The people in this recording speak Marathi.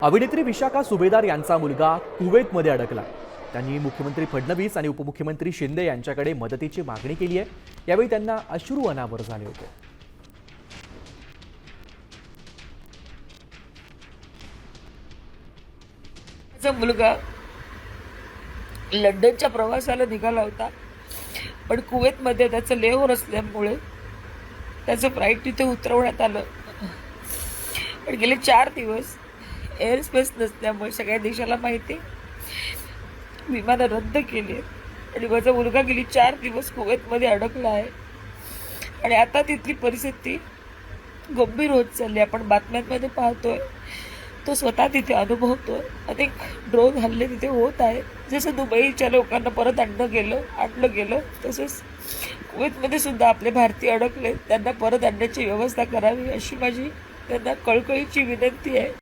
अभिनेत्री विशाखा सुभेदार यांचा मुलगा कुवेतमध्ये अडकला. त्यांनी मुख्यमंत्री फडणवीस आणि उपमुख्यमंत्री शिंदे यांच्याकडे मदतीची मागणी केली आहे. यावेळी त्यांना अश्रू अनावर झाले होते. माझा मुलगा लंडनच्या प्रवासाला निघाला होता, पण कुवेतमध्ये त्याचं लेहोर असल्यामुळे त्याचं फ्लाईट तिथे उतरवण्यात आलं. पण गेले 4 दिवस एअर स्पेस नसल्यामुळे सगळ्या देशाला माहिती विमानं रद्द केली आहेत आणि माझा मुलगा गेली 4 दिवस कुवेतमध्ये अडकला आहे. आणि आता तिथली परिस्थिती गंभीर होत चालली. आपण बातम्यांमध्ये पाहतोय, तो स्वतः तिथे अनुभवतोय. अनेक ड्रोन हल्ले तिथे होत आहेत. जसं दुबईच्या लोकांना परत आणलं गेलं तसंच कुवेतमध्ये सुद्धा आपले भारतीय अडकले, त्यांना परत आणण्याची व्यवस्था करावी अशी माझी त्यांना कळकळीची विनंती आहे.